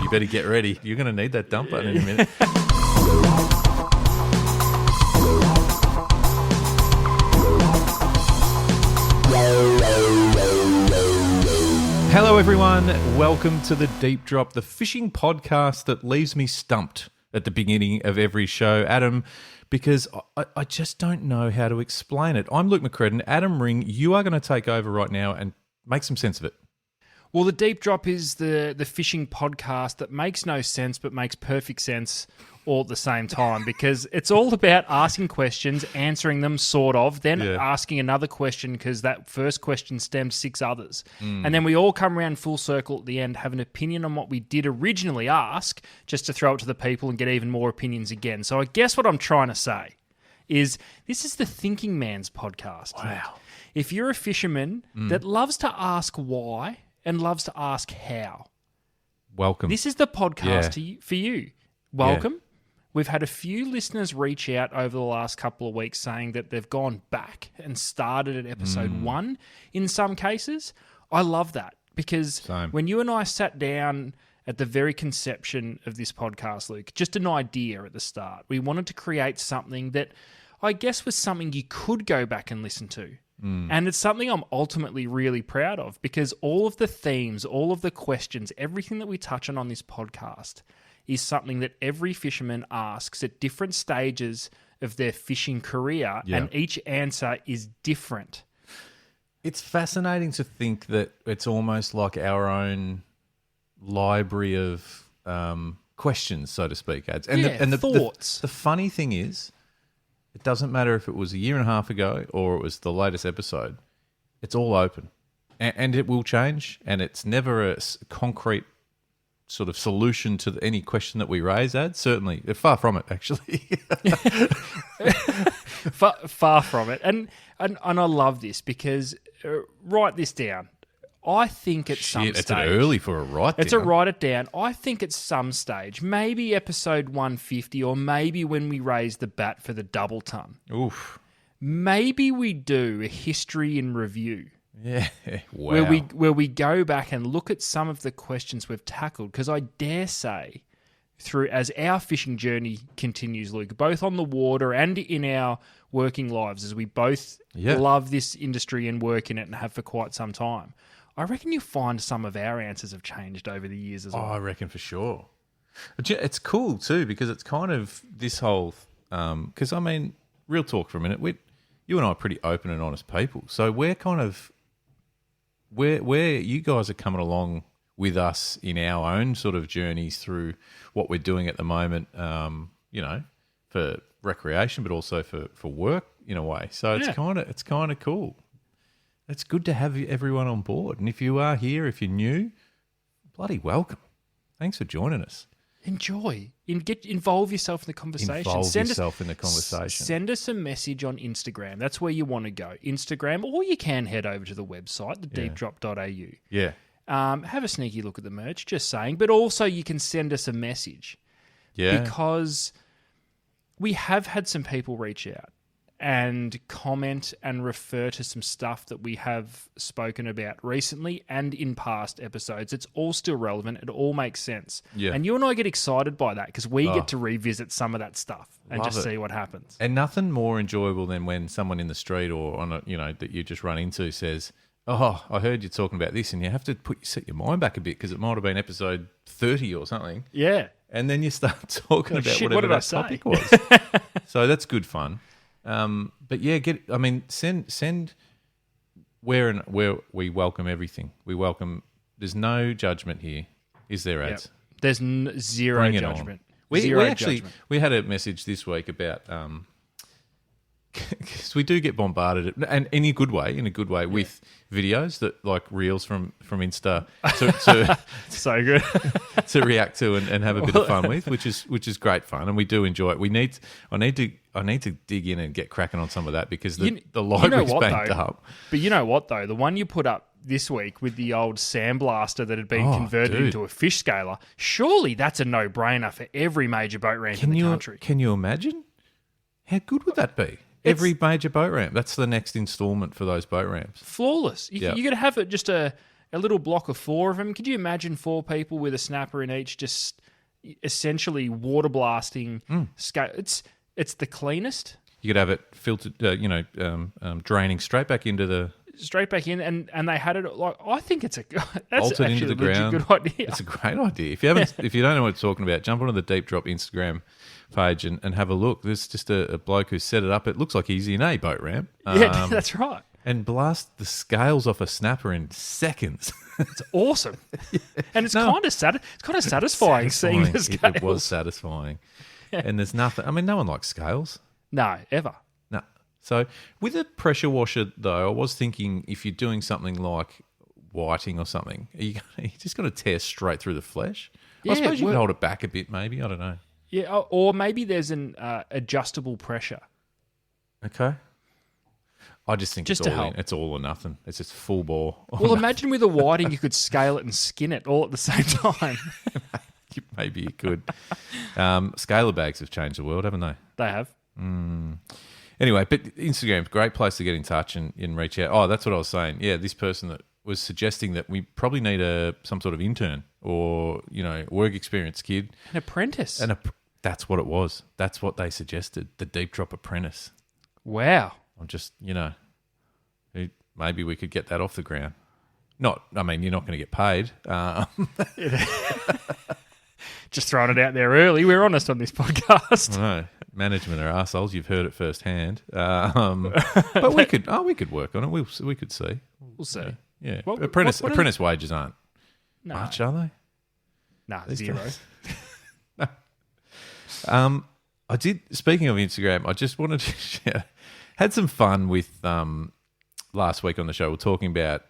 You better get ready. You're going to need that dump button in a minute. Hello, everyone. Welcome to the Deep Drop, the fishing podcast that leaves me stumped at the beginning of every show, Adam, because I just don't know how to explain it. I'm Luke McCredden. Adam Ring, you are going to take over right now and make some sense of it. Well, the Deep Drop is the fishing podcast that makes no sense but makes perfect sense all at the same time, because it's all about asking questions, answering them, sort of, then asking another question because that first question stemmed 6 others. And then we all come around full circle at the end, have an opinion on what we did originally ask, just to throw it to the people and get even more opinions again. So I guess what I'm trying to say is this is the thinking man's podcast. Wow. If you're a fisherman that loves to ask why and loves to ask how, welcome. This is the podcast for you. Welcome. Yeah. We've had a few listeners reach out over the last couple of weeks saying that they've gone back and started at episode 1 in some cases. I love that because when you and I sat down at the very conception of this podcast, Luke, just an idea at the start, we wanted to create something that I guess was something you could go back and listen to. And it's something I'm ultimately really proud of because all of the themes, all of the questions, everything that we touch on this podcast is something that every fisherman asks at different stages of their fishing career, and each answer is different. It's fascinating to think that it's almost like our own library of questions, so to speak, Ads. And the thoughts. The funny thing is, it doesn't matter if it was a year and a half ago or it was the latest episode. It's all open. And it will change, and it's never a concrete sort of solution to any question that we raise, Ads. Certainly. Far from it, actually. far from it. And I love this because, write this down. I think at some stage... It's early for a write down. It's a write it down. I think at some stage, maybe episode 150 or maybe when we raise the bat for the double ton. Oof. Maybe we do a history in review. Yeah, wow. Where we go back and look at some of the questions we've tackled, because I dare say, as our fishing journey continues, Luke, both on the water and in our working lives, as we both love this industry and work in it and have for quite some time, I reckon you'll find some of our answers have changed over the years as well. Oh, I reckon for sure. It's cool too because it's kind of this whole because I mean, real talk for a minute. You and I are pretty open and honest people, so we're kind of where you guys are coming along with us in our own sort of journeys through what we're doing at the moment, for recreation, but also for work in a way. So it's kind of cool. It's good to have everyone on board. And if you are here, if you're new, bloody welcome. Thanks for joining us. Enjoy. Involve yourself in the conversation. Send us a message on Instagram. That's where you want to go. Instagram, or you can head over to the website, thedeepdrop.au. Yeah. Have a sneaky look at the merch, just saying. But also you can send us a message. Yeah. Because we have had some people reach out and comment and refer to some stuff that we have spoken about recently and in past episodes. It's all still relevant. It all makes sense. Yeah. And you and I get excited by that because we get to revisit some of that stuff and just see what happens. And nothing more enjoyable than when someone in the street or on that you just run into says, "Oh, I heard you talking about this," and you have to set your mind back a bit because it might have been episode 30 or something. Yeah. And then you start talking about whatever that topic was. So that's good fun. But yeah, send where we welcome everything. We welcome. There's no judgment here, is there, Ads? Yep. There's zero judgment. We had a message this week about because we do get bombarded, and in a good way, with videos that like reels from Insta to so good to react to and have a bit of fun with, which is great fun, and we do enjoy it. I need to dig in and get cracking on some of that because the library's banked up. But you know what though, the one you put up this week with the old sandblaster that had been converted into a fish scaler, surely that's a no-brainer for every major boat ramp in the country. Can you imagine? How good would that be? Every major boat ramp. That's the next installment for those boat ramps. Flawless. You're going to have it just a a little block of 4 of them. Could you imagine 4 people with a snapper in each, just essentially water blasting? It's the cleanest. You could have it filtered, draining straight back into the Straight back in, and they had it like, I think that's bolted actually into the a legit ground. good idea. It's a great idea. If you haven't, if you don't know what it's talking about, jump onto the Deep Drop Instagram page and have a look. There's just a bloke who set it up. It looks like he's in a boat ramp. Yeah, that's right. And blast the scales off a snapper in seconds. It's awesome, and it's kind of satisfying seeing the scales. It was satisfying, and there's nothing. I mean, no one likes scales. No, ever. No. So with a pressure washer, though, I was thinking if you're doing something like whiting or something, are you just going to tear straight through the flesh? Yeah, I suppose you can hold it back a bit, maybe. I don't know. Yeah, or maybe there's an adjustable pressure. Okay. I just think Just it's to all help. it's all or nothing. It's just full bore. Well, imagine with a whiting, you could scale it and skin it all at the same time. Maybe you could. Scaler bags have changed the world, haven't they? They have. Anyway, but Instagram's a great place to get in touch and reach out. Oh, that's what I was saying. Yeah, this person that was suggesting that we probably need some sort of intern or, work experience kid. An apprentice. That's what it was. That's what they suggested, the Deep Drop Apprentice. Wow. I'm just, maybe we could get that off the ground. You're not going to get paid. Just throwing it out there early. We're honest on this podcast. I know. Management are arseholes. You've heard it firsthand. But we could work on it. We could see. We'll see. Yeah. What Apprentice wages aren't No. much, are they? Nah, These 0. days? I did. Speaking of Instagram, I just wanted to share. Had some fun with last week on the show. We're talking about,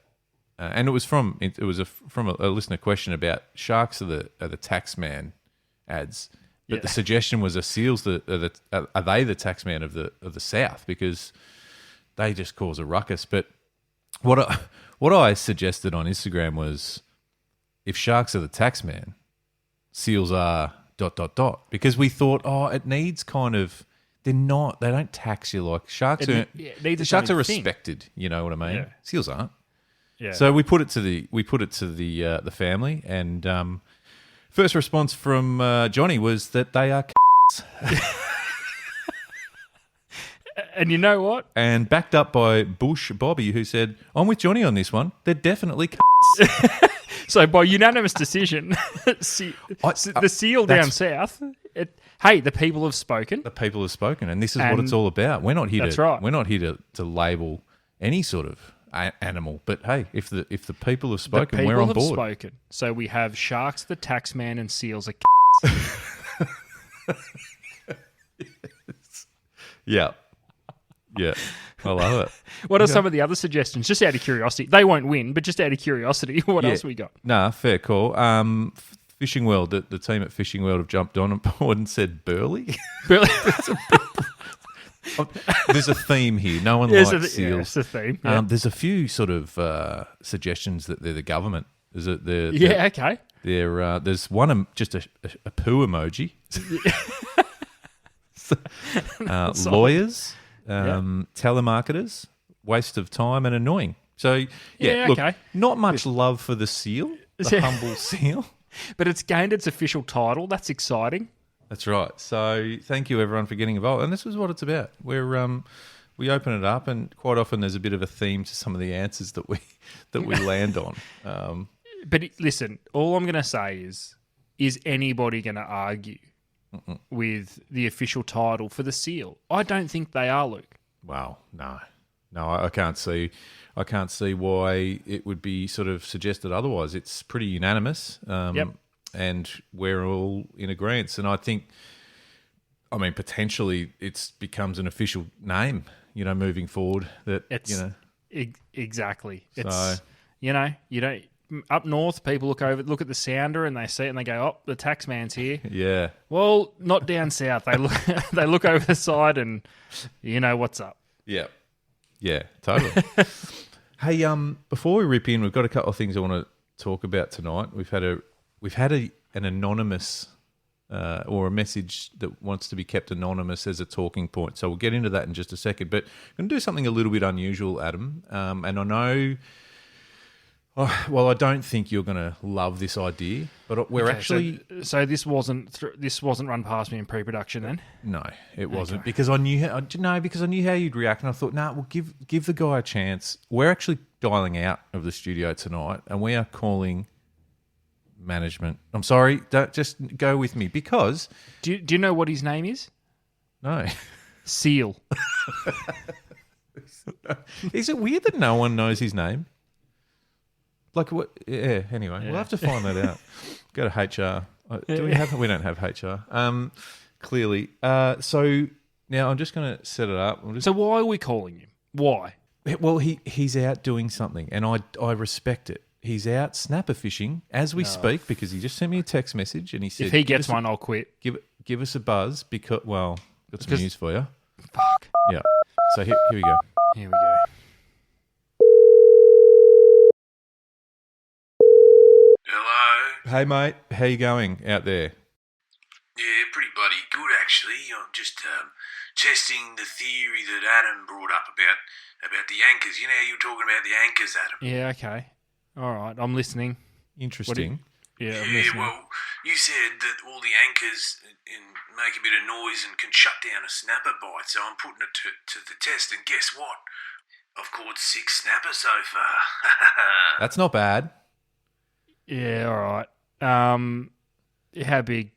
and it was from a listener question about sharks are the tax man ads. But the suggestion was, are seals are they the tax man of the South because they just cause a ruckus. But what I suggested on Instagram was, if sharks are the tax man, seals are ... because we thought, it needs kind of. They're not. They don't tax you like sharks. Sharks are respected. You know what I mean? Yeah. Seals aren't. Yeah. So we put it to the family, and first response from Johnny was that they are. And you know what? And backed up by Bush Bobby, who said, "I'm with Johnny on this one. They're definitely." So by unanimous decision, the seal down south. The people have spoken. The people have spoken, and this is what it's all about. We're not here. That's right. We're not here to label any sort of animal, but hey, if the people have spoken, we're on board. The people have spoken. So we have sharks, the tax man, and seals are. Yeah. Yeah, I love it. What are some of the other suggestions? Just out of curiosity. They won't win, but just out of curiosity, what else we got? Nah, fair call. Fishing World, the team at Fishing World have jumped on board and said burley. Burley. There's a theme here. No one likes seals. Yeah, it's a theme. Yeah. There's a few sort of suggestions that they're the government. Okay. There's one, just a poo emoji. Lawyers. Telemarketers, waste of time and annoying. So, look, not much love for the seal, the humble seal. But it's gained its official title. That's exciting. That's right. So thank you, everyone, for getting involved. And this is what it's about. We open it up, and quite often there's a bit of a theme to some of the answers that we land on. But listen, all I'm going to say is anybody going to argue with the official title for the seal? I don't think they are, Luke. Wow, no, I can't see why it would be sort of suggested otherwise. It's pretty unanimous, and we're all in agreement. And I think, potentially it becomes an official name, moving forward. Exactly. It's you don't. Up north, people look at the sounder and they see it and they go, "Oh, the tax man's here." Yeah. Well, not down south. They look over the side and you know what's up. Yeah. Yeah. Totally. Hey, before we rip in, we've got a couple of things I want to talk about tonight. We've had an anonymous or a message that wants to be kept anonymous as a talking point. So we'll get into that in just a second. But I'm going to do something a little bit unusual, Adam. And I know Oh, well, I don't think you're going to love this idea, but we're Okay, actually so this wasn't run past me in pre-production then. no, it wasn't because I knew because I knew how you'd react, and I thought, well, give the guy a chance. We're actually dialing out of the studio tonight, and we are calling management. I'm sorry, don't just go with me because Do you know what his name is? no. Seal. Is it weird that no one knows his name? Like what? Yeah. Anyway, we'll have to find that out. Go to HR. Do we have? We don't have HR. Clearly. So now I'm just going to set it up. So why are we calling him? Why? Well, he's out doing something, and I respect it. He's out snapper fishing as we speak because he just sent me a text message and he said, If he gets one, I'll quit. Give us a buzz because got some news for you. Fuck. Yeah. So here we go. Here we go. Hello? Hey mate, how you going out there? Yeah, pretty bloody good actually. I'm just testing the theory that Adam brought up about the anchors. You know, you were talking about the anchors, Adam. Yeah, okay. All right, I'm listening. Interesting. Yeah, I'm Yeah, listening. well, you said that all the anchors make a bit of noise and can shut down a snapper bite, so I'm putting it to the test, and guess what? I've caught 6 snappers so far. That's not bad. Yeah, all right. How big?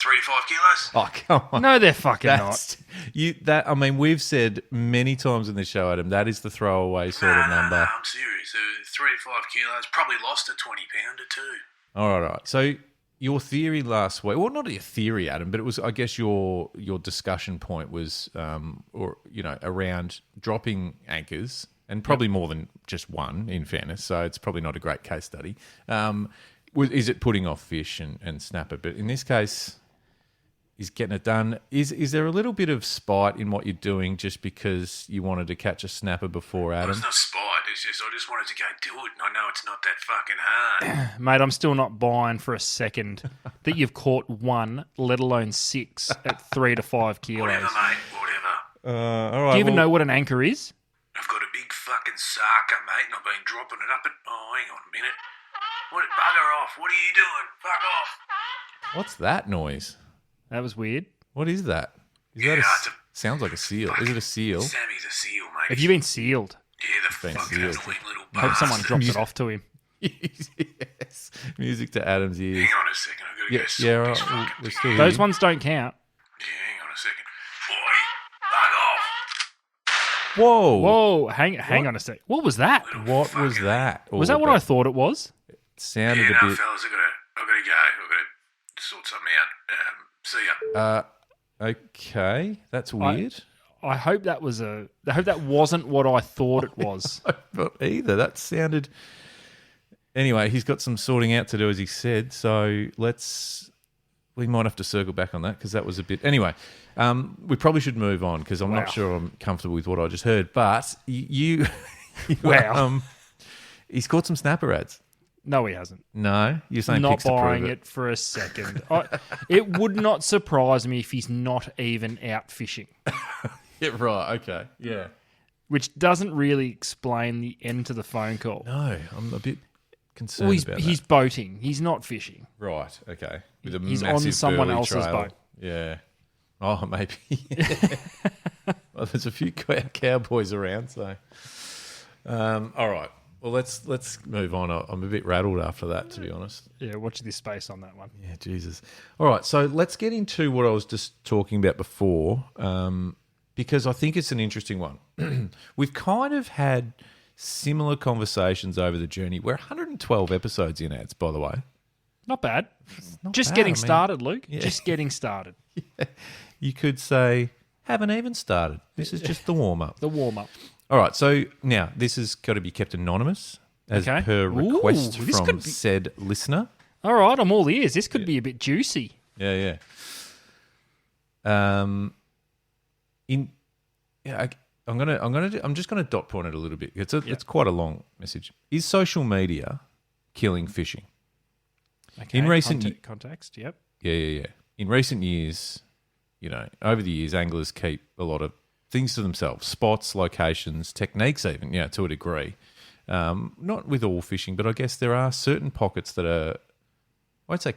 3 to 5 kilos? Oh, come on. No, they're fucking That's I mean, we've said many times in the show, Adam, that is the throwaway sort of number. No, I'm serious. 3 to 5 kilos. Probably lost a 20-pounder too. All right. So your theory last week, well, not your theory, Adam, but it was, I guess, your discussion point was, around dropping anchors, and probably more than just one, in fairness. So it's probably not a great case study. Is it putting off fish and snapper? But in this case, he's getting it done. Is there a little bit of spite in what you're doing just because you wanted to catch a snapper before Well, Adam? it's not spite. It's just I just wanted to go do it, and I know it's not that fucking hard. Mate, I'm still not buying for a second that you've caught one, let alone 6 at 3 to 5 kilos. Whatever, mate. Whatever. All right. Do you even know what an anchor is? I've got a big fucking sarker, mate, and I've been dropping it up at... Oh, hang on a minute. What? Bugger off. What are you doing? Fuck off. What's that noise? That was weird. What is that? Is Yeah, that it's a sounds like a seal? Is it a seal? Sammy's a seal, mate. Have you been sealed? Yeah, the been fucking sealed? annoying little Hope bastard. someone dropped it off to him. Yes. Music to Adam's ears. Hang on a second. I've got to Yeah, go sort yeah, this right. fucking We're thing. still Those here. ones don't count. Yeah, hang on a second. Boy, bug off. Whoa. Whoa, hang on a sec. What was that? What was that? Was that what I thought it was? It sounded Yeah, a no, bit. fellas, I've got to go. I've got to sort something out. See ya. Okay, that's weird. I hope that wasn't what I thought it was. Not either. That sounded. Anyway, he's got some sorting out to do, as he said. So we might have to circle back on that because that was a bit. Anyway, we probably should move on because I'm Wow. not sure I'm comfortable with what I just heard. But you Wow. he's caught some snapper ads. No, he hasn't. No, you're saying Not pics to prove buying it for a second. It would not surprise me if he's not even out fishing, Yeah, right. Okay. Yeah. which doesn't really explain the end to the phone call. No, I'm a bit concerned Well, about he's boating. He's not fishing. that. Right. Okay. With a He's on massive someone burly else's trail. boat. Yeah. Oh, maybe. Well, there's a few cowboys around, so. All right. Well, let's move on. I'm a bit rattled after that, to be honest. Yeah, watch this space on that one. Yeah, Jesus. All right, so let's get into what I was just talking about before, because I think it's an interesting one. We've kind of had similar conversations over the journey. We're 112 episodes in, ads, by the way. Not bad. Not Just bad, getting I mean, started, Luke. yeah. Just getting started. You could say, haven't even started. This is just the warm-up. The warm up. All right, so now this has got to be kept anonymous as Okay. per request Ooh, this from could be- said listener. All right, I'm all ears. This could be a bit juicy. Yeah, yeah. I'm just gonna dot point it a little bit. It's quite a long message. Is social media killing fishing? Okay. In recent context, yep. Yeah. In recent years, over the years, anglers keep a lot of things to themselves: spots, locations, techniques, even, to a degree. Not with all fishing, but I guess there are certain pockets that are, I'd say,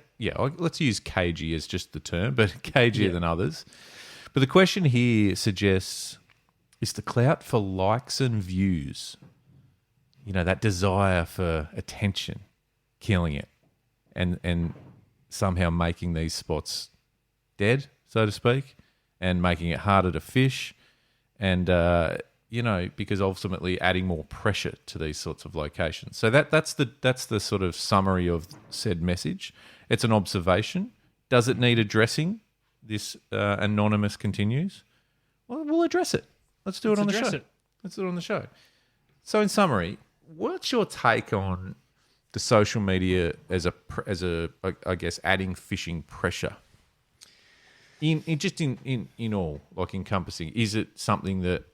let's use cagey as just the term, but cagier than others. But the question here suggests, is the clout for likes and views, that desire for attention, killing it and somehow making these spots dead, so to speak, and making it harder to fish and, because ultimately adding more pressure to these sorts of locations. So that's the sort of summary of said message. It's an observation. Does it need addressing? This anonymous continues. Well, we'll address it. Let's do it on the show. Let's do it on the show. So in summary, what's your take on the social media as a I guess adding fishing pressure? In all, like encompassing, is it something that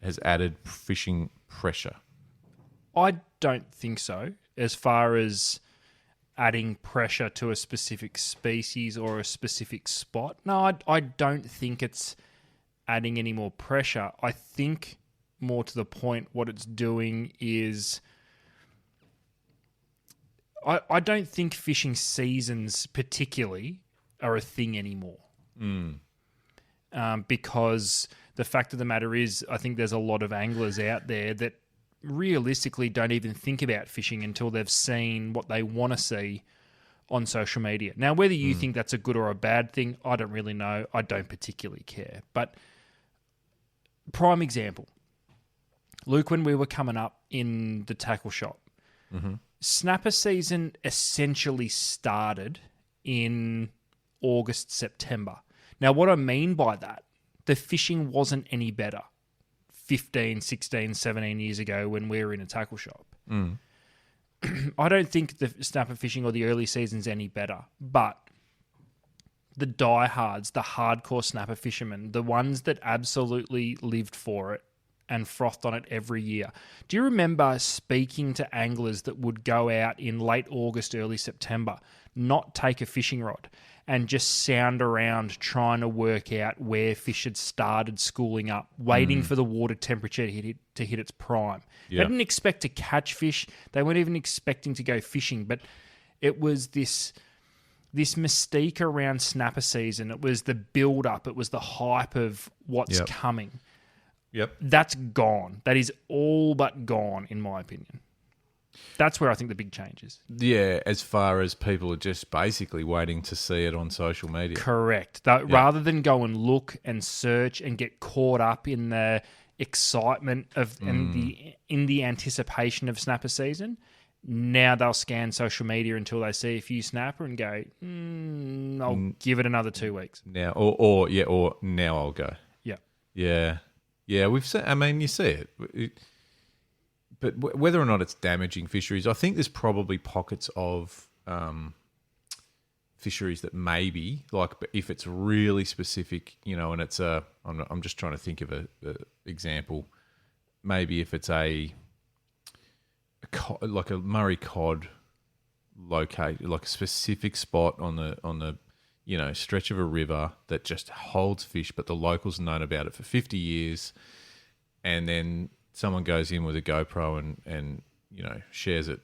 has added fishing pressure? I don't think so. As far as adding pressure to a specific species or a specific spot, no, I don't think it's adding any more pressure. I think more to the point, what it's doing is, I don't think fishing seasons particularly are a thing anymore. Because the fact of the matter is, I think there's a lot of anglers out there that realistically don't even think about fishing until they've seen what they want to see on social media. Now, whether you think that's a good or a bad thing, I don't really know. I don't particularly care. But prime example, Luke, when we were coming up in the tackle shop, snapper season essentially started in August, September. Now, what I mean by that, the fishing wasn't any better 15, 16, 17 years ago when we were in a tackle shop. I don't think the snapper fishing or the early season's any better, but the diehards, the hardcore snapper fishermen, the ones that absolutely lived for it and frothed on it every year. Do you remember speaking to anglers that would go out in late August, early September, not take a fishing rod and just sound around trying to work out where fish had started schooling up, waiting for the water temperature to hit its prime? Yeah. They didn't expect to catch fish. They weren't even expecting to go fishing, but it was this mystique around snapper season. It was the build-up. It was the hype of what's coming. Yep. That's gone. That is all but gone, in my opinion. That's where I think the big change is. Yeah, as far as people are just basically waiting to see it on social media. Correct. Rather than go and look and search and get caught up in the excitement of and in the anticipation of snapper season, now they'll scan social media until they see a few snapper and go, I'll give it another 2 weeks. Now, or now I'll go. Yeah. Yeah, we've seen. I mean, you see it. But whether or not it's damaging fisheries, I think there's probably pockets of fisheries that maybe, like, if it's really specific, and it's I'm just trying to think of a example. Maybe if it's like a Murray cod located, like a specific spot on the stretch of a river that just holds fish, but the locals have known about it for 50 years, and then someone goes in with a GoPro and shares it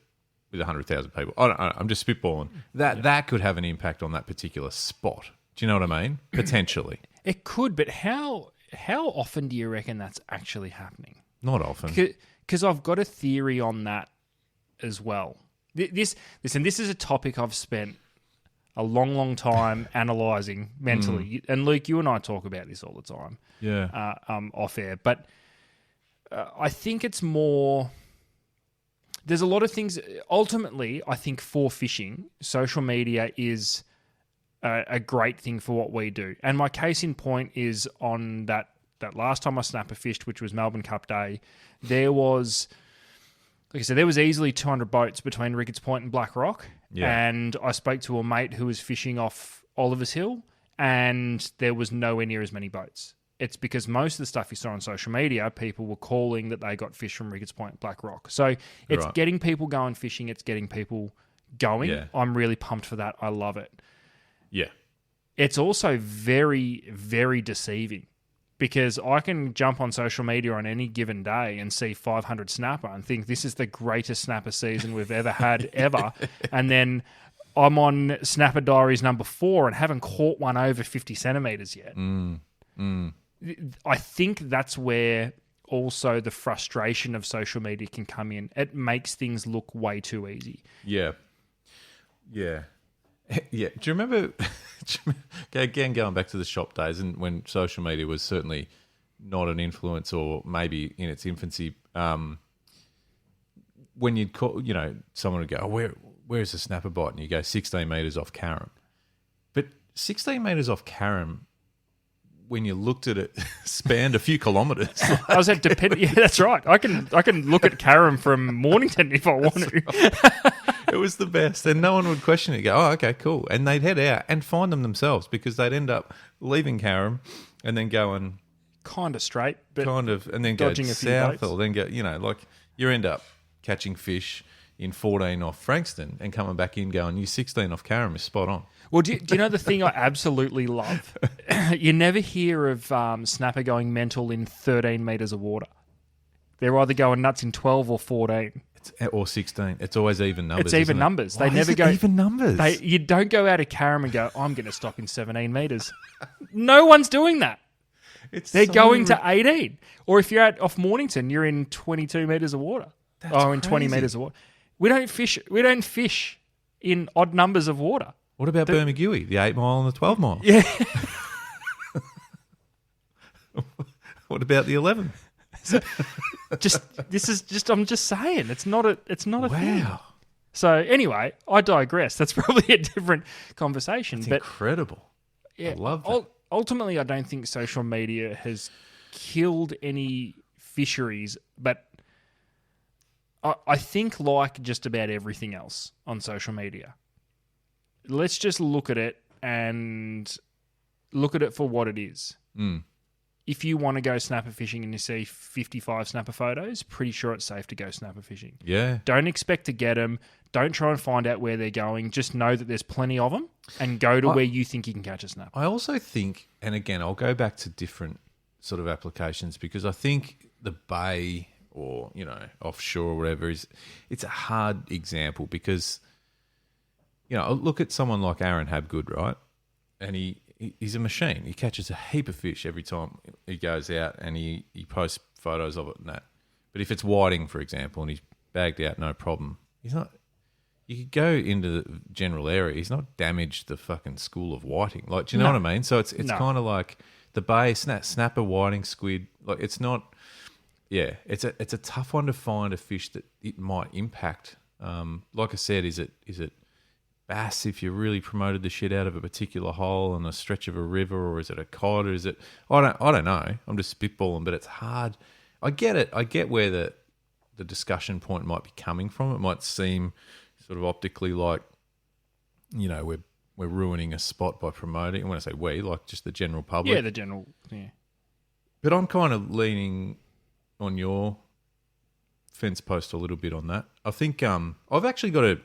with 100,000 people. I don't know, I'm just spitballing. That could have an impact on that particular spot. Do you know what I mean? Potentially. It could, but how often do you reckon that's actually happening? Not often. Because I've got a theory on that as well. This is a topic I've spent a long, long time analysing mentally. And Luke, you and I talk about this all the time. Yeah. Off air. But I think it's more... There's a lot of things... Ultimately, I think for fishing, social media is a great thing for what we do. And my case in point is on that last time I snapper fished, which was Melbourne Cup Day, there was... Like I said, there was easily 200 boats between Ricketts Point and Black Rock. Yeah. And I spoke to a mate who was fishing off Oliver's Hill, and there was nowhere near as many boats. It's because most of the stuff you saw on social media, people were calling that they got fish from Ricketts Point and Black Rock. So it's getting people going fishing. It's getting people going. Yeah. I'm really pumped for that. I love it. Yeah. It's also very, very deceiving because I can jump on social media on any given day and see 500 snapper and think this is the greatest snapper season we've ever had ever. And then I'm on Snapper Diaries number 4 and haven't caught one over 50 centimeters yet. I think that's where also the frustration of social media can come in. It makes things look way too easy. Yeah. Yeah. Yeah. Do you remember, again, going back to the shop days and when social media was certainly not an influence or maybe in its infancy, when you'd call, someone would go, oh, where's the snapper bite? And you go 16 metres off Carrum. But 16 metres off Carrum, when you looked at it, spanned a few kilometres. I was at yeah, that's right. I can look at Carrum from Mornington if I want to. Right. It was the best, and no one would question it. Go, oh, okay, cool, and they'd head out and find them themselves because they'd end up leaving Carrum and then going kind of straight, but and then go dodging a few south, boats. or then go, like you end up catching fish in 14 off Frankston and coming back in going, you 16 off Carrum is spot on. Well, do you know the thing I absolutely love? You never hear of snapper going mental in 13 metres of water. They're either going nuts in 12 or 14. Or 16. It's always even numbers. It's even isn't numbers. It? They Why never is it go even numbers. You don't go out of Carrum and go, I'm going to stop in 17 metres. No one's doing that. They're going to 18. Or if you're off Mornington, you're in 22 metres of water. In 20 metres of water. We don't fish in odd numbers of water. What about Bermagui, the 8 mile and the 12 mile? Yeah. What about the 11? I'm just saying, it's not a thing. Wow. So anyway, I digress. That's probably a different conversation. It's but incredible. yeah, I love that. Ultimately, I don't think social media has killed any fisheries, but I think like just about everything else on social media, let's just look at it and look at it for what it is. If you want to go snapper fishing and you see 55 snapper photos, pretty sure it's safe to go snapper fishing. Yeah. Don't expect to get them. Don't try and find out where they're going. Just know that there's plenty of them and go to where you think you can catch a snapper. I also think, and again, I'll go back to different sort of applications because I think the bay or, offshore or whatever it's a hard example because, look at someone like Aaron Habgood, right? And he's a machine. He catches a heap of fish every time he goes out and he posts photos of it and that. But if it's whiting, for example, and he's bagged out, no problem. He's not. You could go into the general area. He's not damaged the fucking school of whiting. Like, do you know what I mean? So it's kind of like the bay snapper, whiting, squid. Like it's not. Yeah, it's a tough one to find a fish that it might impact. Like I said, is it bass if you really promoted the shit out of a particular hole on a stretch of a river, or is it a cod, or is it I don't know. I'm just spitballing, but it's hard. I get it. I get where the discussion point might be coming from. It might seem sort of optically like, we're ruining a spot by promoting. And when I say we, like just the general public. Yeah, the general. Yeah. But I'm kind of leaning on your fence post a little bit on that. I think I've actually got a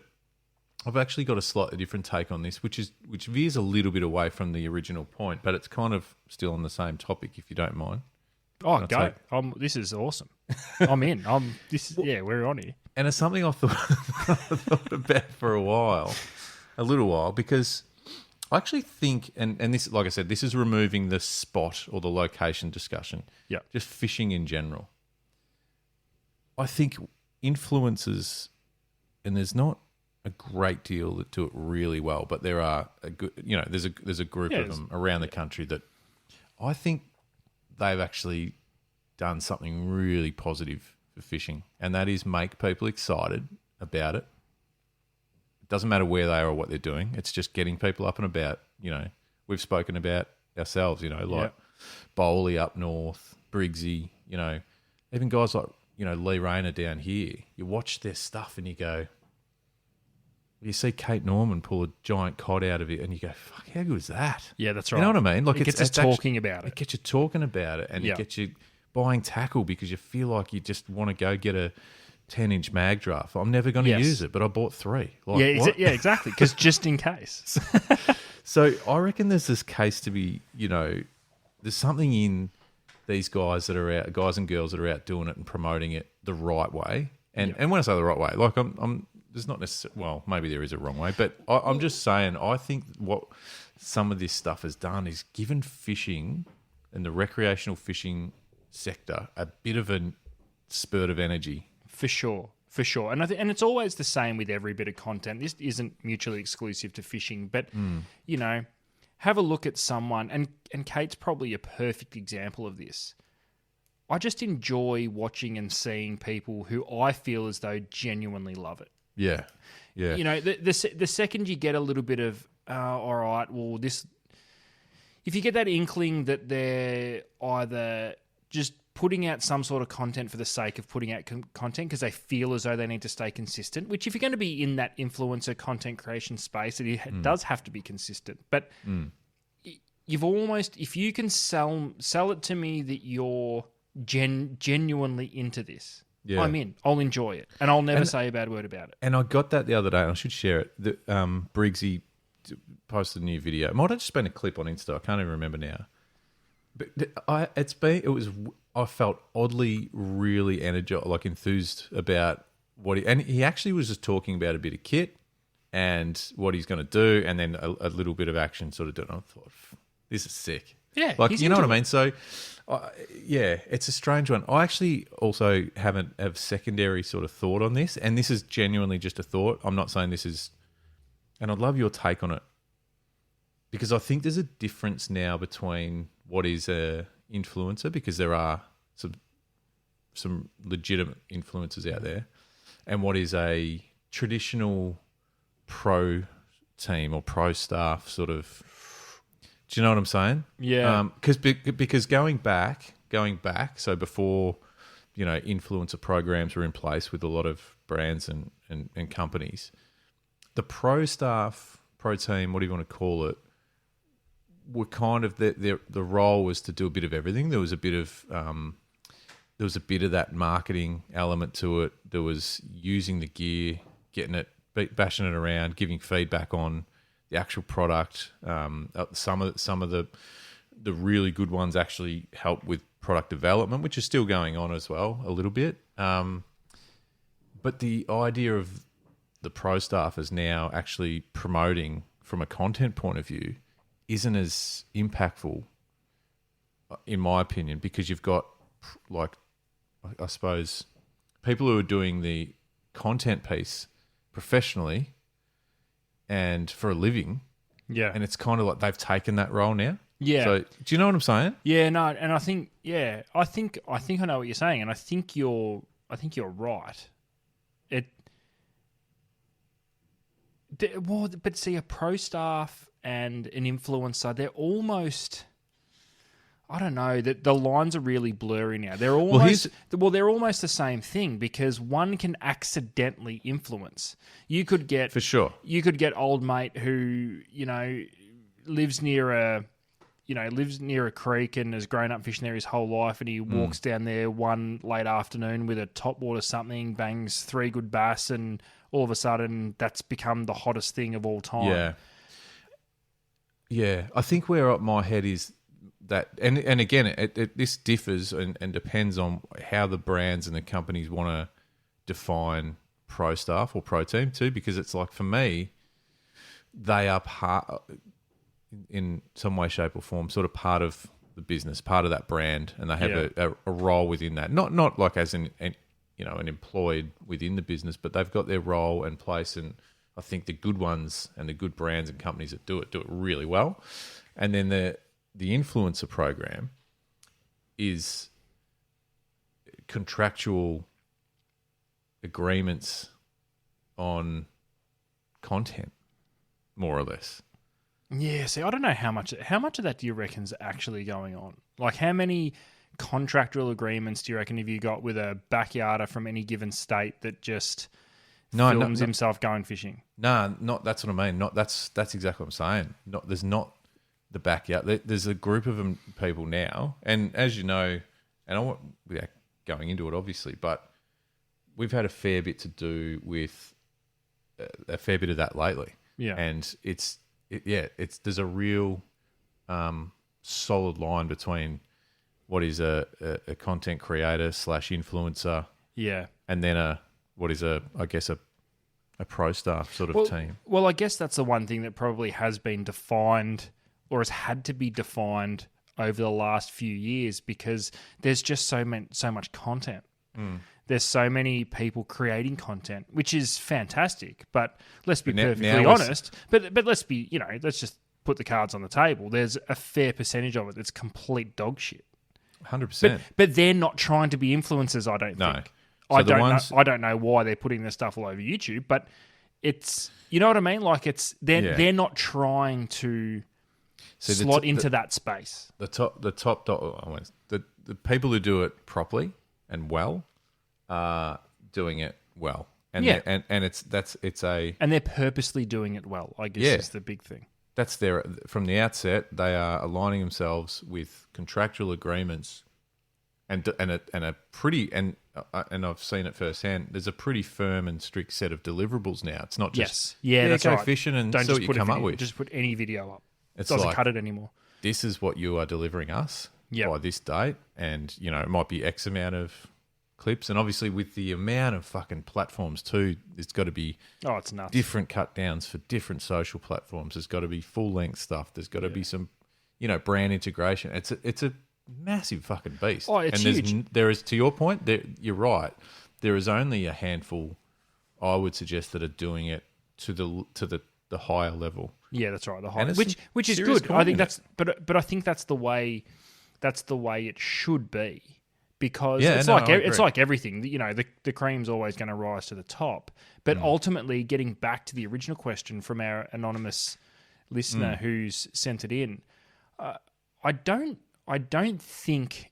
slightly different take on this, which veers a little bit away from the original point, but it's kind of still on the same topic, if you don't mind. Oh, go! This is awesome. I'm in. We're on here. And it's something I've thought about for a little while, because I actually think, and this, like I said, this is removing the spot or the location discussion. Yeah, just fishing in general. I think influencers, and there's not a great deal that do it really well, but there are a good, there's a group of them around the country that I think they've actually done something really positive for fishing, and that is make people excited about it. It doesn't matter where they are or what they're doing. It's just getting people up and about. We've spoken about ourselves, like Bowley up north, Briggsy, even guys like, Lee Rayner down here. You watch their stuff and you go, you see Kate Norman pull a giant cod out of it and you go, fuck, how good is that? Yeah, that's right. You know what I mean? Like it gets us talking about it. It gets you talking about it, and it gets you buying tackle because you feel like you just want to go get a 10-inch mag draft. I'm never going to use it, but I bought 3. Like, exactly, because just in case. So I reckon there's this case to be, there's something in these guys that are out, guys and girls that are out doing it and promoting it the right way. And when I say the right way, like I'm there's not necessarily, well, maybe there is a wrong way, but I'm just saying, I think what some of this stuff has done is given fishing and the recreational fishing sector a bit of a spurt of energy. For sure. And and it's always the same with every bit of content. This isn't mutually exclusive to fishing, but you know, have a look at someone, and Kate's probably a perfect example of this. I just enjoy watching and seeing people who I feel as though genuinely love it. Yeah. You know, the second you get a little bit of, all right, well, this, if you get that inkling that they're either just putting out some sort of content for the sake of putting out content because they feel as though they need to stay consistent, which if you're going to be in that influencer content creation space, it does have to be consistent. But you've almost, if you can sell it to me that you're genuinely into this, I'm in. I'll enjoy it, and I'll never say a bad word about it. And I got that the other day, and I should share it. Briggsy posted a new video. It might have just been a clip on Insta. I can't even remember now. But I felt oddly really energized, like enthused about what he actually was just talking about a bit of kit and what he's going to do, and then a little bit of action sort of doing. I thought, this is sick. Yeah, like, you know what I mean? So, yeah, it's a strange one. I actually also have secondary sort of thought on this, and this is genuinely just a thought. I'm not saying this is, and I'd love your take on it, because I think there's a difference now between what is a influencer, because there are some legitimate influencers out there, and what is a traditional pro team or pro staff sort of. Do you know what I'm saying? Yeah. Because going back, so before, you know, influencer programs were in place with a lot of brands and companies, the pro staff, pro team, what do you want to call it, were kind of the role was to do a bit of everything. There was a bit of that marketing element to it. There was using the gear, getting it, bashing it around, giving feedback on the actual product. Some of the really good ones actually help with product development, which is still going on as well a little bit. But the idea of the pro staff is now actually promoting from a content point of view isn't as impactful, in my opinion, because you've got, like, I suppose, people who are doing the content piece professionally and for a living. Yeah. And it's kind of like they've taken that role now. Yeah. So do you know what I'm saying? Yeah, no, and I think I know what you're saying, and I think you're right. But see, a pro staff and an influencer, they're almost, I don't know, that the lines are really blurry now. They're almost they're almost the same thing, because one can accidentally influence. You could get, for sure, you could get old mate who, you know, lives near a creek and has grown up fishing there his whole life, and he walks down there one late afternoon with a topwater something, bangs 3 good bass, and all of a sudden that's become the hottest thing of all time. Yeah. Yeah. I think where my head is that, and again, this differs and depends on how the brands and the companies want to define pro staff or pro team too, because it's like, for me, they are part, in some way, shape or form, sort of part of the business, part of that brand, and they have a role within that. Not like as an employed within the business, but they've got their role and place, and I think the good ones and the good brands and companies that do it really well. And then the influencer program is contractual agreements on content, more or less. Yeah, see, I don't know how much of that do you reckon's actually going on? Like, how many contractual agreements do you reckon have you got with a backyarder from any given state that just films himself going fishing? No, not that's what I mean. Not that's exactly what I'm saying. There's not the backyard. There's a group of people now, and as you know, and I want, without going into it, obviously, but we've had a fair bit to do with a fair bit of that lately. Yeah, and there's a real solid line between what is a content creator / influencer, Yeah. and then what is a pro staff sort of team. Well, I guess that's the one thing that probably has been defined or has had to be defined over the last few years because there's just so much content. There's so many people creating content, which is fantastic. But let's be perfectly honest. But let's be, let's just put the cards on the table. There's a fair percentage of it that's complete dog shit. 100%. But they're not trying to be influencers, I don't think. So I don't know why they're putting their stuff all over YouTube, but it's, you know what I mean? Like they're not trying to slot into that space. The people who do it properly and well are doing it well. And and they're purposely doing it well, I guess is the big thing. That's from the outset, they are aligning themselves with contractual agreements and a pretty and I've seen it firsthand. There's a pretty firm and strict set of deliverables now. It's not just that's go right. fishing and Don't see just what you come up with. Just put any video up. It doesn't cut it anymore. This is what you are delivering us by this date, and it might be X amount of clips, and obviously with the amount of fucking platforms too, there's got to be it's nuts. Different cut downs for different social platforms. There's got to be full length stuff. There's got to be some, brand integration. It's a massive fucking beast. Oh, it's huge. There is, to your point, you're right. There is only a handful, I would suggest, that are doing it to the higher level. Yeah, that's right. The higher, which is good. I think but I think that's the way it should be. Because it's like everything, the cream's always going to rise to the top. But ultimately, getting back to the original question from our anonymous listener who's sent it in, I don't think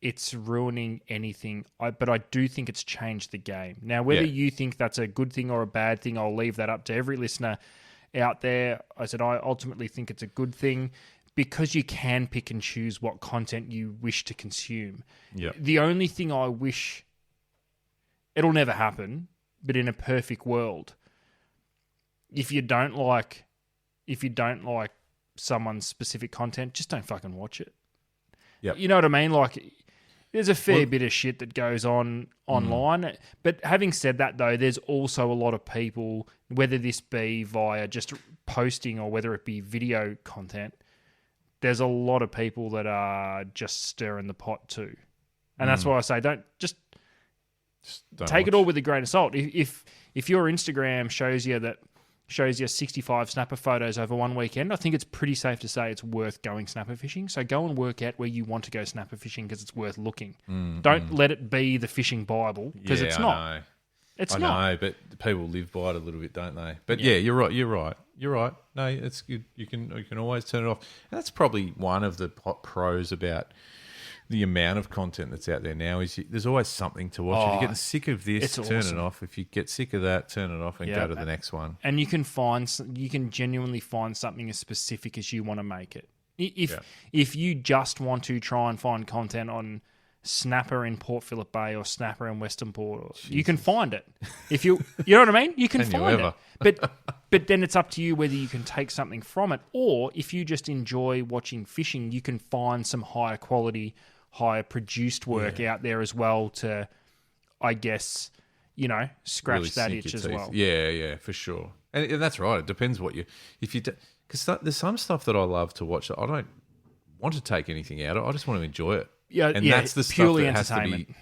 it's ruining anything, but I do think it's changed the game. Now, whether you think that's a good thing or a bad thing, I'll leave that up to every listener out there. I ultimately think it's a good thing. Because you can pick and choose what content you wish to consume. Yep. The only thing I wish, it'll never happen, but in a perfect world, if you don't like someone's specific content, just don't fucking watch it. Yep. You know what I mean? Like, there's a fair bit of shit that goes on online. But having said that, though, there's also a lot of people, whether this be via just posting or whether it be video content, there's a lot of people that are just stirring the pot too. And that's why I say don't take it all with a grain of salt. If your Instagram shows you 65 snapper photos over one weekend, I think it's pretty safe to say it's worth going snapper fishing. So go and work out where you want to go snapper fishing because it's worth looking. Don't let it be the fishing Bible because it's not. I know. It's I not. know, but people live by it a little bit, don't they? But yeah, you're right. No, it's good. You can always turn it off. And that's probably one of the pros about the amount of content that's out there now is there's always something to watch. If you're getting sick of this, turn it off. If you get sick of that, turn it off and go to the next one. And you can genuinely find something as specific as you want to make it. If you just want to try and find content on snapper in Port Phillip Bay or snapper in Western Port, you can find it. If you know what I mean, you can find it. But then it's up to you whether you can take something from it, or if you just enjoy watching fishing, you can find some higher quality, higher produced work out there as well to, I guess, scratch really that itch as well. Yeah, for sure. And that's right. It depends what because there's some stuff that I love to watch that I don't want to take anything out of. I just want to enjoy it. Yeah, and that's the purely stuff that has to entertainment. be.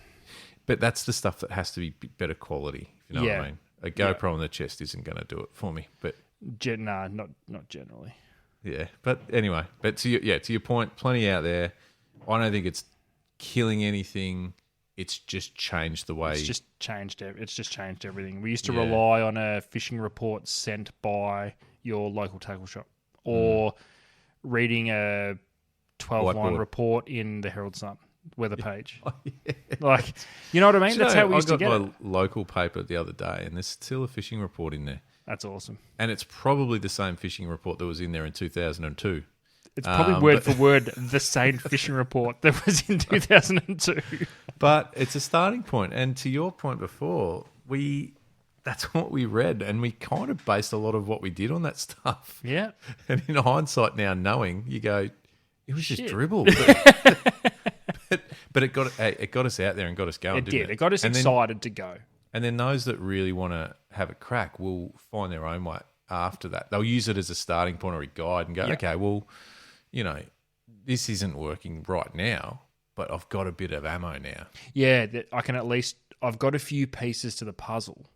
But that's the stuff that has to be better quality. If you know what I mean. A GoPro on the chest isn't going to do it for me. But nah, not generally. Yeah, but anyway, to your point, plenty out there. I don't think it's killing anything. It's just changed the way. It's just changed everything. We used to rely on a fishing report sent by your local tackle shop or reading a 12-line report in the Herald Sun weather page. Like, you know what I mean? That's how we used to get it. I got my local paper the other day, and there's still a fishing report in there. That's awesome. And it's probably the same fishing report that was in there in 2002. It's probably word for word the same fishing report that was in 2002. But it's a starting point. And to your point before, that's what we read, and we kind of based a lot of what we did on that stuff. Yeah. And in hindsight now, knowing, you go, it was just dribble. but it got us out there and got us going. It didn't did. It got us And then- excited to go. And then those that really want to have a crack will find their own way after that. They'll use it as a starting point or a guide and go, Yeah. okay, well, this isn't working right now, but I've got a bit of ammo now. Yeah, that I can at least. I've got a few pieces to the puzzle.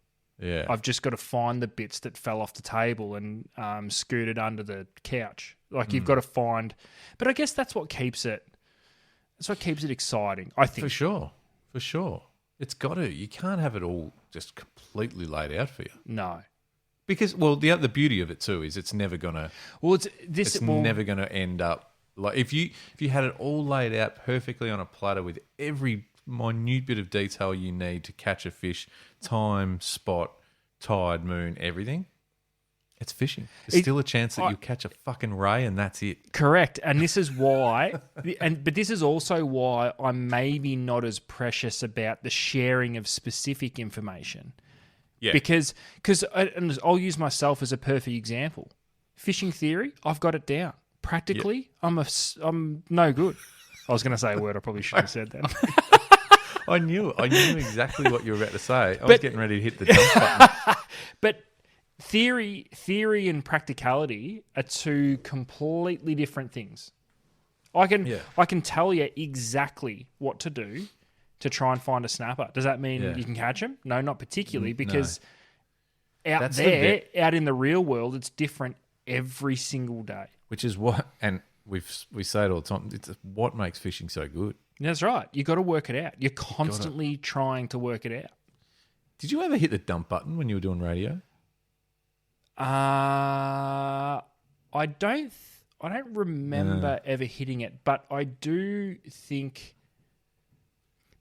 Yeah. I've just got to find the bits that fell off the table and scooted under the couch. Like you've got to find, but I guess that's what keeps it. That's what keeps it exciting. I think For sure. It's got to. You can't have it all just completely laid out for you. no. Because, well, the beauty of it too is it's never gonna. Well, it's Never gonna end up like if you had it all laid out perfectly on a platter with every minute bit of detail you need to catch a fish, time, spot, tide, moon, everything. It's fishing. There's still a chance that you'll catch a fucking ray and that's it. Correct, and this is why, but this is also why I'm maybe not as precious about the sharing of specific information. Yeah. Because and I'll use myself as a perfect example. Fishing theory, I've got it down. Practically, I'm no good. I was going to say a word I probably shouldn't have said then. I knew exactly what you were about to say. I was getting ready to hit the dump button. But theory and practicality are two completely different things. I can tell you exactly what to do to try and find a snapper. Does that mean you can catch them? No, not particularly, because out in the real world, it's different every single day. Which is what, and we say it all the time, it's what makes fishing so good. That's right. You got to work it out. You're constantly trying to work it out. Did you ever hit the dump button when you were doing radio? I don't remember ever hitting it, but I do think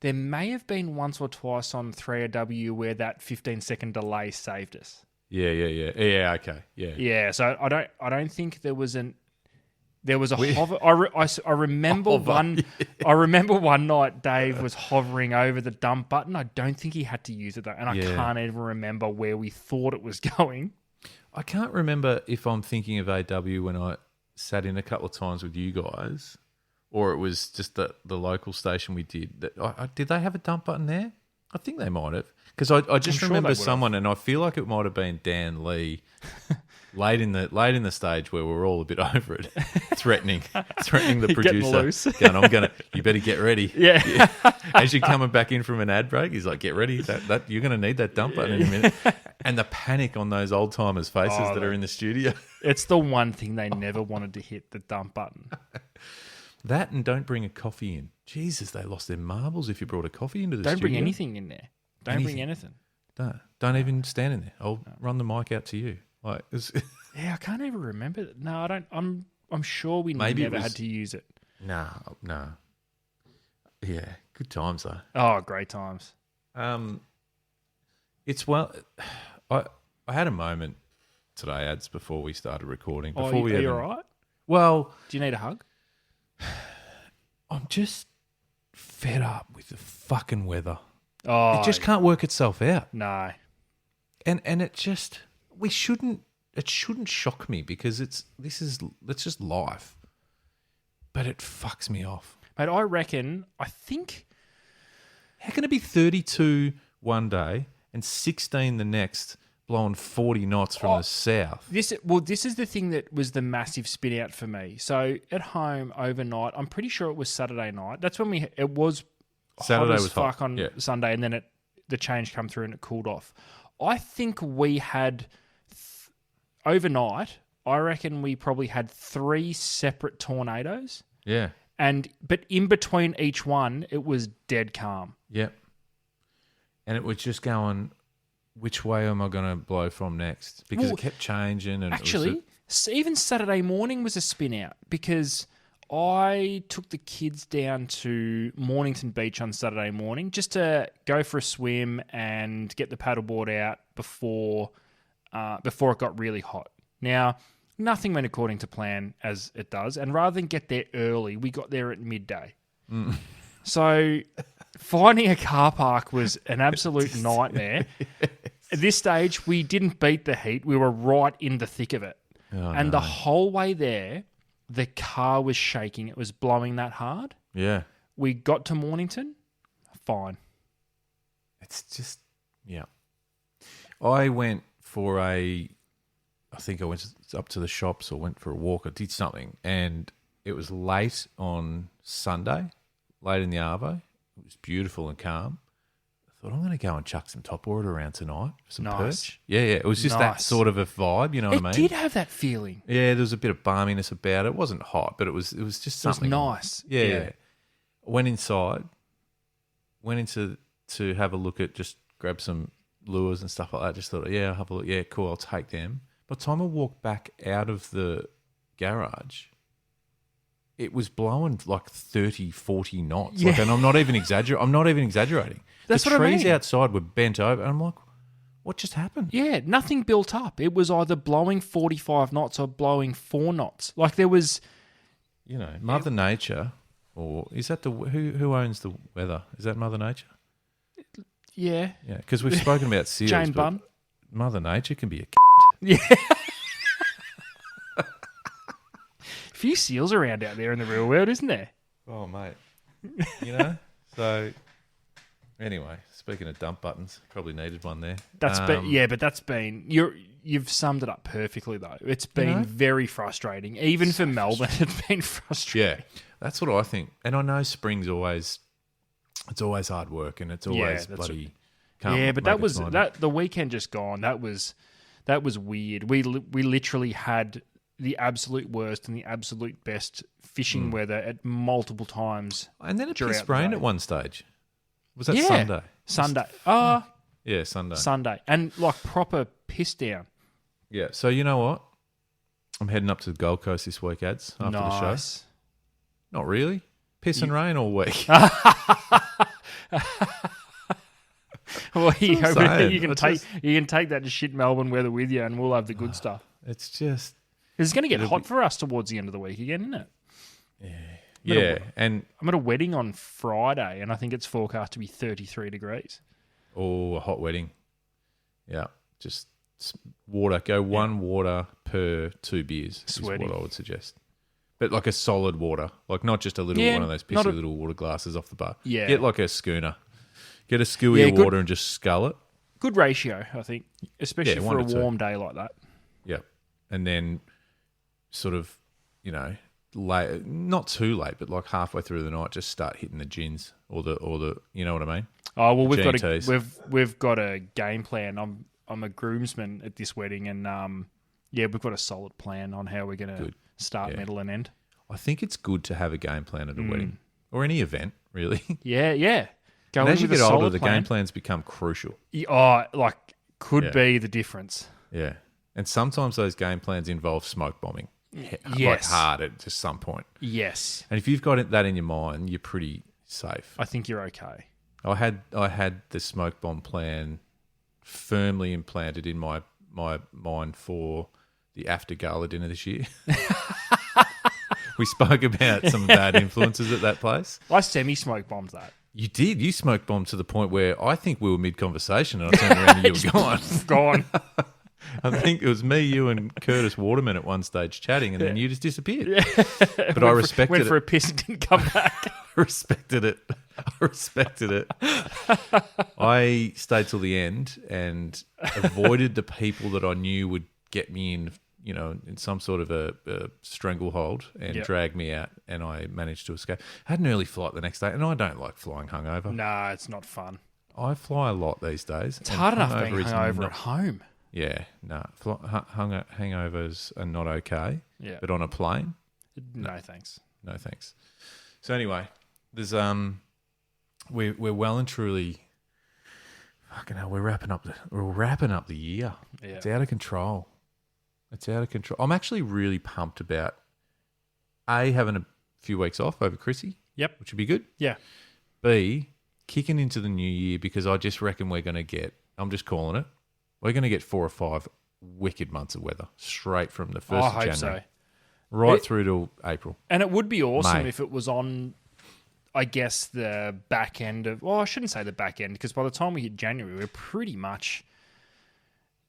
there may have been once or twice on 3AW where that 15-second delay saved us. Yeah, okay, yeah. Yeah, so I don't think there was a hover. I remember I remember one night Dave was hovering over the dump button. I don't think he had to use it though, and I can't even remember where we thought it was going. I can't remember if I'm thinking of AW when I sat in a couple of times with you guys, or it was just the local station we did. Did they have a dump button there? I think they might have, because I just remember someone, and I feel like it might have been Dan Lee, late in the stage where we're all a bit over it, threatening the producer, loose. going, you better get ready. Yeah. As you're coming back in from an ad break, he's like, get ready. That you're going to need that dump button in a minute. And the panic on those old timers' faces that are in the studio. It's the one thing they never wanted to hit, the dump button. That and don't bring a coffee in. Jesus, they lost their marbles if you brought a coffee into the studio. Don't bring anything in there. Don't bring anything. Don't even stand in there. I'll run the mic out to you. Like, yeah, I can't even remember that. No, I don't. I'm sure we Maybe never had to use it. No. Yeah, good times though. Oh, great times. It's I had a moment today, Ads, before we started recording. Are you all right? Well, do you need a hug? I'm just fed up with the fucking weather. Oh, It just can't work itself out. no. And it just it shouldn't shock me because it's just life. But it fucks me off. Mate, I think How can it be 32 one day and 16 the next, blowing 40 knots from the south? this is the thing that was the massive spin out for me. So at home overnight, I'm pretty sure it was Saturday night. That's when it was Saturday hot as was hot, fuck on yeah. Sunday, and then the change come through and it cooled off. I think we had overnight. I reckon we probably had 3 separate tornadoes. Yeah. But in between each one, it was dead calm. Yep. And it was just going, which way am I going to blow from next? Because it kept changing. And Actually, even Saturday morning was a spin out because I took the kids down to Mornington Beach on Saturday morning just to go for a swim and get the paddleboard out before it got really hot. Now, nothing went according to plan as it does, and rather than get there early, we got there at midday. So finding a car park was an absolute nightmare. At this stage, we didn't beat the heat. We were right in the thick of it. And the whole way there, the car was shaking. It was blowing that hard. Yeah. We got to Mornington, fine. It's just, yeah. I went for I think I went up to the shops or went for a walk or did something, and it was late on Sunday, late in the arvo. It was beautiful and calm. I thought, I'm going to go and chuck some top water around tonight for some Nice. perch. Yeah. It was just that Nice. sort of a vibe, you know what I mean? It did have that feeling. Yeah, there was a bit of balminess about it. It wasn't hot, but it was just It was something. nice. Yeah. Went inside, went into to have a look at, just grab some lures and stuff like that. Just thought, yeah, I'll have a look. Yeah, cool, I'll take them. By the time I walked back out of the garage, it was blowing like 30, 40 knots. Yeah. Like, and I'm not even exaggerating. That's the what I trees mean. outside were bent over, and I'm like, what just happened? Yeah, nothing built up. It was either blowing 45 knots or blowing 4 knots. Like there was... You know, Mother Nature, or is that who owns the weather? Is that Mother Nature? Yeah. Yeah, because we've spoken about seals. Jane but Bunn. Mother Nature can be a Yeah. A few seals around out there in the real world, isn't there? Oh, mate. You know? So, anyway, speaking of dump buttons, probably needed one there. That's been you've summed it up perfectly though. It's been very frustrating. Even for Melbourne, it's been frustrating. Yeah, that's what I think. And I know spring's always hard work, and it's always bloody. Yeah, but that was that. the weekend just gone. That was weird. We literally had the absolute worst and the absolute best fishing weather at multiple times. And then it throughout pissed the rain day. at one stage. Was that Sunday? Sunday. Yeah, Sunday. Sunday. And like proper piss down. Yeah. So you know what? I'm heading up to the Gold Coast this week, Ads, after the show. Nice. Not really. Piss and rain all week. Well, you That's what I'm saying. can take that shit Melbourne weather with you, and we'll have the good stuff. It's just... It's going to get hot for us towards the end of the week again, isn't it? Yeah. And I'm at a wedding on Friday, and I think it's forecast to be 33 degrees. a hot wedding. Yeah. Just water. Go one water per 2 beers. Sweaty. Is what I would suggest. But like a solid water. Like not just a little one of those pissy little water glasses off the bar. Yeah. Get like a schooner. Get a skewy of water and just scull it. Good ratio, I think, especially for 1 a to 2. warm day like that. Yeah. And then sort of, you know, late, not too late, but like halfway through the night, just start hitting the gins or the you know what I mean? Oh well, GTs. we've got a game plan. I'm a groomsman at this wedding, and we've got a solid plan on how we're going to start, middle, and end. I think it's good to have a game plan at a wedding or any event, really. Yeah. Go And in as you with get a older, solid the plan. game plans become crucial. Could be the difference. Yeah. And sometimes those game plans involve smoke bombing. Like Yes. hard at just some point. Yes, And if you've got that in your mind, you're pretty safe. I think you're okay. I had the smoke bomb plan firmly implanted in my mind for the after gala dinner this year. We spoke about some bad influences at that place. I semi-smoke bombed that. You did. You smoke bombed to the point where I think we were mid-conversation and I turned around and you were gone. Gone. I think it was me, you, and Curtis Waterman at one stage chatting, and then you just disappeared. But I respected Went it. for a piss and didn't come back. I respected it. I stayed till the end and avoided the people that I knew would get me in, you know, in some sort of a stranglehold and drag me out, and I managed to escape. I had an early flight the next day, and I don't like flying hungover. No, it's not fun. I fly a lot these days. It's hard enough being hungover at home. Yeah, no. Hangovers are not okay. Yeah. But on a plane, No, thanks. no thanks. So anyway, there's we're well and truly fucking hell, we're wrapping up the year. Yeah. It's out of control. I'm actually really pumped about having a few weeks off over Chrissy. Yep. Which would be good. Yeah. B, kicking into the new year, because I just reckon we're going to get, I'm just calling it, we're going to get 4 or 5 wicked months of weather straight from the 1st I of hope January. so. Right through to April. And it would be awesome May. if it was on, I guess, the back end of... Well, I shouldn't say the back end, because by the time we hit January, we're pretty much...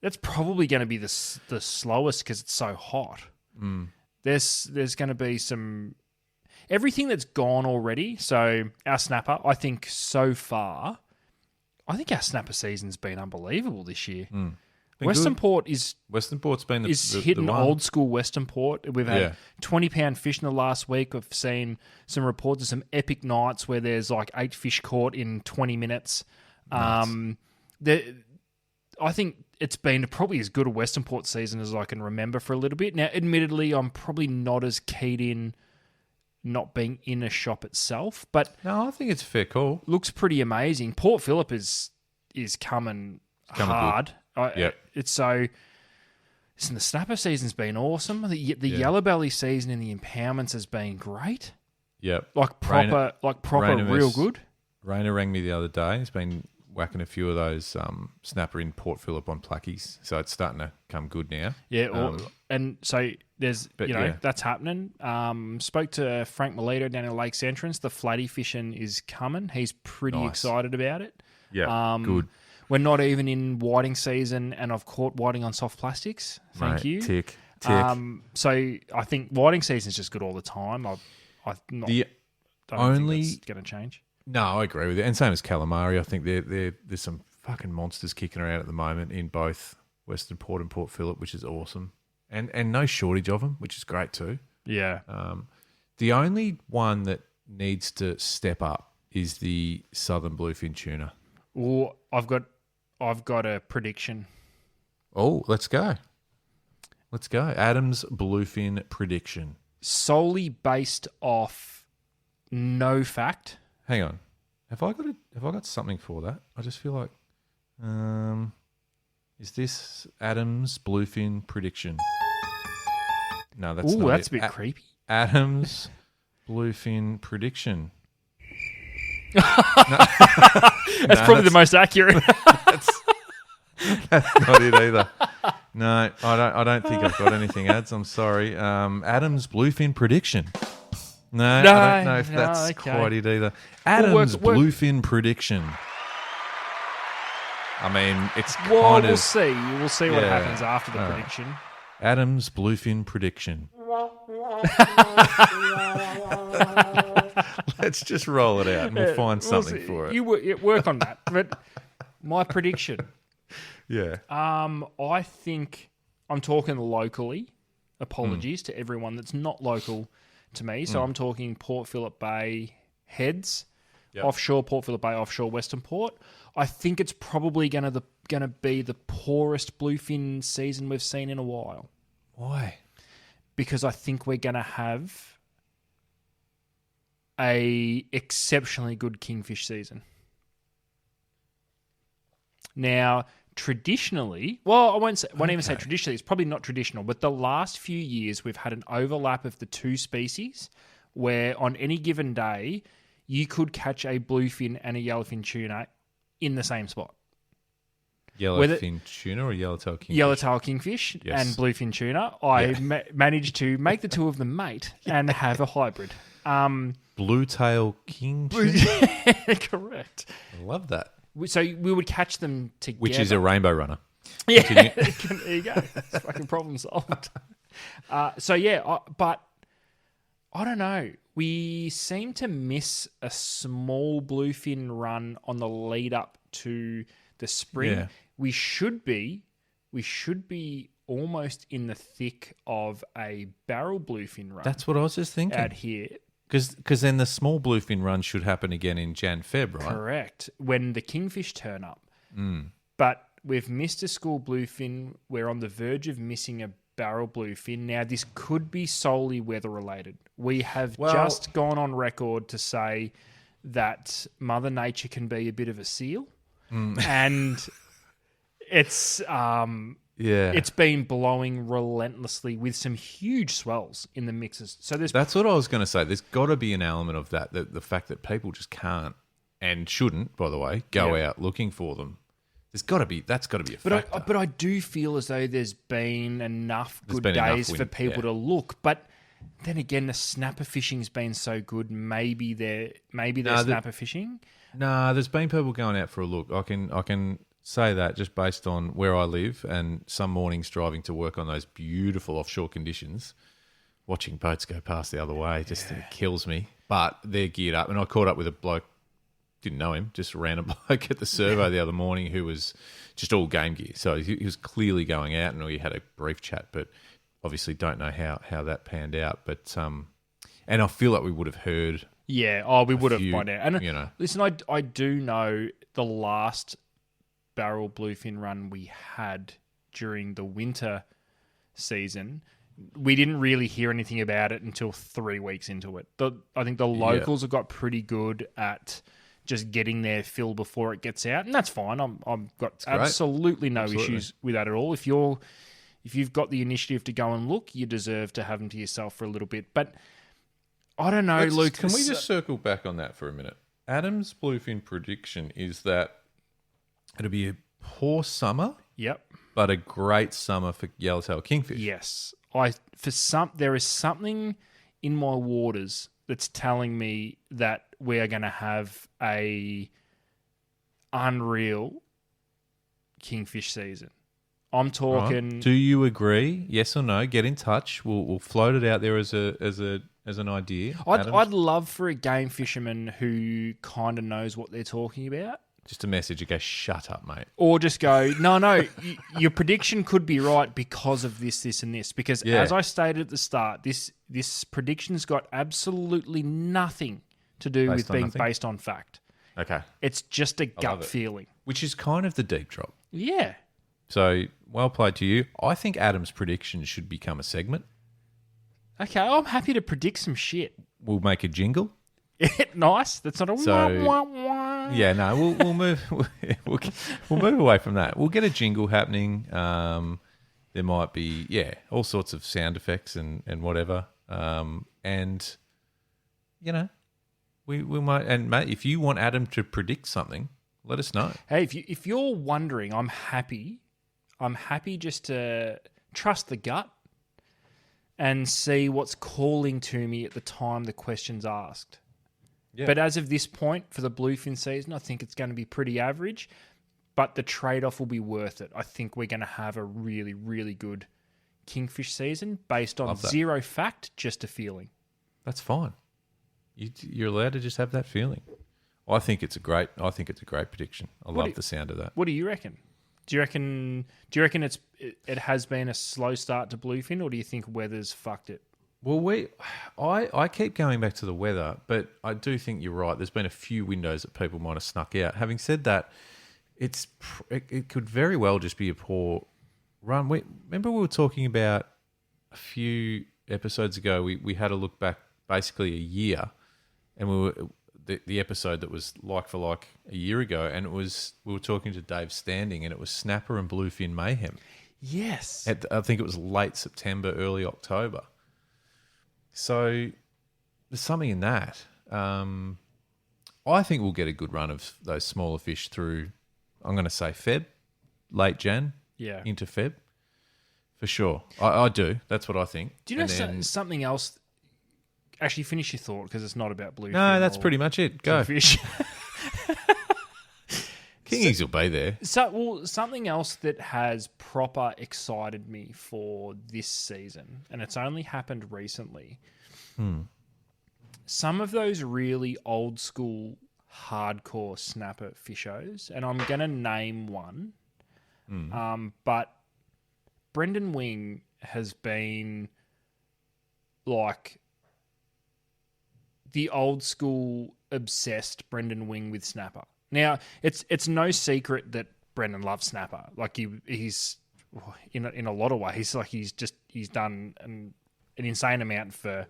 That's probably going to be the slowest because it's so hot. There's going to be some... everything that's gone already. So our snapper, I think so far, I think our snapper season's been unbelievable this year. Western Port Western Port's been the hitting one. old school Western Port. We've had 20-pound fish in the last week. I've seen some reports of some epic nights where there's like 8 fish caught in 20 minutes. I think it's been probably as good a Western Port season as I can remember for a little bit. Now, admittedly, I'm probably not as keyed in not being in a shop itself, but No, I think it's a fair call. looks pretty amazing. Port Phillip is coming hard. It's so. Listen, the snapper season's been awesome. The yellow belly season in the impoundments has been great. Yep. Like proper, Rainer real good. Rainer rang me the other day. He's been whacking a few of those snapper in Port Phillip on plackies, so it's starting to come good now. Yeah, and so there's that's happening. Spoke to Frank Melito down in Lakes Entrance. The flatty fishing is coming. He's pretty excited about it. Yeah, good. We're not even in whiting season, and I've caught whiting on soft plastics. Thank you. Tick. So I think whiting season is just good all the time. I don't think that's going to change. No, I agree with you. And same as calamari. I think there's some fucking monsters kicking around at the moment in both Western Port and Port Phillip, which is awesome. And no shortage of them, which is great too. Yeah. The only one that needs to step up is the southern bluefin tuna. Well, I've got a prediction. Oh, let's go. Adam's bluefin prediction. Solely based off no fact. Hang on. Have I got something for that? I just feel like is this Adam's bluefin prediction? No, that's not that's it. a bit creepy. Adam's bluefin prediction. That's probably the most accurate. That's not it either. No, I don't think I've got anything, Ads. I'm sorry. Adam's bluefin prediction. No, I don't know if that's quite it either. Adam's bluefin prediction. I mean, it's kind of... We'll see. We'll see what happens after the prediction. Adam's bluefin prediction. Let's just roll it out and we'll find something for it. You work on that. But my prediction. Yeah. I think I'm talking locally. Apologies to everyone that's not local to me. So I'm talking Port Phillip Bay heads, offshore Port Phillip Bay, offshore Western Port. I think it's probably going to be the poorest bluefin season we've seen in a while. Why? Because I think we're going to have a exceptionally good kingfish season. Now, traditionally, well, I won't even say traditionally. It's probably not traditional, but the last few years we've had an overlap of the two species, where on any given day you could catch a bluefin and a yellowfin tuna in the same spot. Yellowfin tuna or yellowtail kingfish? Yellowtail kingfish and bluefin tuna. I managed to make the two of them mate and have a hybrid. Bluetail king tuna? Correct. I love that. So we would catch them together. Which is a rainbow runner. Yeah, there you go. It's fucking problem solved. But I don't know. We seem to miss a small bluefin run on the lead up to the spring. Yeah. We should be almost in the thick of a barrel bluefin run. That's what I was just thinking. Out here. Because then the small bluefin run should happen again in Jan-Feb, right? Correct. When the kingfish turn up. Mm. But we've missed a school bluefin. We're on the verge of missing a barrel bluefin. Now, this could be solely weather-related. We have just gone on record to say that Mother Nature can be a bit of a seal. And it's... It's been blowing relentlessly with some huge swells in the mixes. So that's what I was going to say. There's got to be an element of that, the fact that people just can't and shouldn't, by the way, go out looking for them. That's got to be a factor. But I do feel as though there's been enough good days for people to look. But then again, the snapper fishing's been so good. Maybe they're snapper fishing. Nah, there's been people going out for a look. I can say that just based on where I live and some mornings driving to work on those beautiful offshore conditions. watching boats go past the other way just it kills me. But they're geared up, and I caught up with a bloke. Didn't know him, just a random bloke at the servo the other morning who was just all game gear. So he was clearly going out, and we had a brief chat, but obviously don't know how that panned out. But and I feel like we would have heard. Yeah, we would have by now. And you know, listen, I do know the last barrel bluefin run we had during the winter season, we didn't really hear anything about it until 3 weeks into it. I think the locals have got pretty good at just getting their fill before it gets out, and that's fine. I've got absolutely no issues with that at all. If you've got the initiative to go and look, you deserve to have them to yourself for a little bit. But I don't know, Luke. Can we just circle back on that for a minute? Adam's bluefin prediction is that it'll be a poor summer, but a great summer for yellowtail kingfish. Yes, there is something in my waters that's telling me that we are going to have a unreal kingfish season. I'm talking. Right. Do you agree? Yes or no? Get in touch. We'll float it out there as an idea. I'd love for a game fisherman who kind of knows what they're talking about. Just a message that goes, shut up, mate. Or just go, no, your prediction could be right because of this, and this. Because as I stated at the start, this prediction's got absolutely nothing to do with being based on fact. Okay. It's just a gut feeling. Which is kind of the deep drop. Yeah. So, well played to you. I think Adam's prediction should become a segment. Okay, I'm happy to predict some shit. We'll make a jingle. Nice. That's not a wah, wah. Yeah, no, we'll move. We'll move away from that. We'll get a jingle happening. There might be all sorts of sound effects and whatever. And you know, we might. And mate, if you want Adam to predict something, let us know. Hey, if you're wondering, I'm happy. I'm happy just to trust the gut and see what's calling to me at the time the question's asked. Yeah. But as of this point for the bluefin season, I think it's going to be pretty average, but the trade-off will be worth it. I think we're going to have a really, really good kingfish season based on zero fact, just a feeling. That's fine. You're allowed to just have that feeling. I think it's a great prediction. I love the sound of that. What do you reckon? Do you reckon it has been a slow start to bluefin, or do you think weather's fucked it? Well, I keep going back to the weather, but I do think you're right. There's been a few windows that people might have snuck out. Having said that, it could very well just be a poor run. Remember we were talking about a few episodes ago. We had a look back basically a year, and we were the episode that was like for like a year ago, and we were talking to Dave Standing, and it was snapper and bluefin mayhem. Yes, I think it was late September, early October. So there's something in that. I think we'll get a good run of those smaller fish through, I'm going to say Feb, late Jan, into Feb, for sure. I do. That's what I think. Do you know something else? Actually, finish your thought because it's not about bluefin. No, that's pretty much it. Go. Fish. Kingies will be there. Something else that has proper excited me for this season, and it's only happened recently. Some of those really old school, hardcore snapper fishos, and I'm going to name one, but Brendan Wing has been like the old school obsessed Brendan Wing with snapper. Now, it's no secret that Brendan loves snapper. Like he's in a lot of ways, like he's done an insane amount for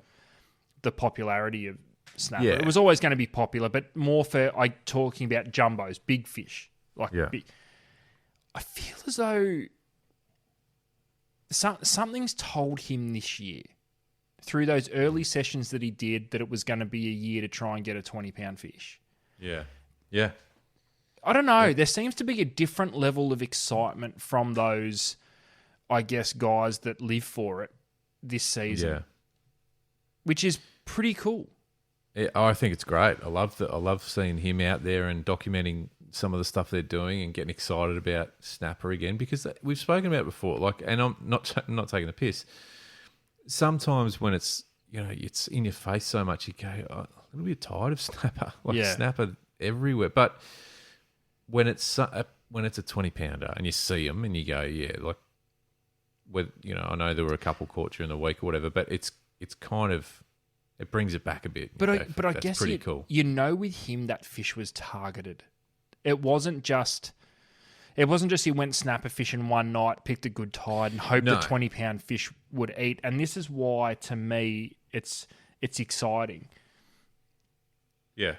the popularity of snapper. Yeah. It was always going to be popular, but more for talking about jumbos, big fish. Big. I feel as though something's told him this year through those early sessions that he did that it was going to be a year to try and get a 20-pound fish. Yeah. Yeah. I don't know. Yeah. There seems to be a different level of excitement from those, I guess, guys that live for it this season, which is pretty cool. Yeah, I think it's great. I love seeing him out there and documenting some of the stuff they're doing and getting excited about snapper again because we've spoken about it before. And I'm not taking the piss. sometimes when it's, it's in your face so much, you go, oh, a little bit tired of snapper. Snapper everywhere. But when it's a 20-pounder and you see them and you go, I know there were a couple caught during the week or whatever, but it's kind of, it brings it back a bit. But I that's guess pretty cool. With him that fish was targeted. It wasn't just he went snapper fishing one night, picked a good tide, and hoped the 20-pound fish would eat. And this is why, to me, it's exciting. Yeah.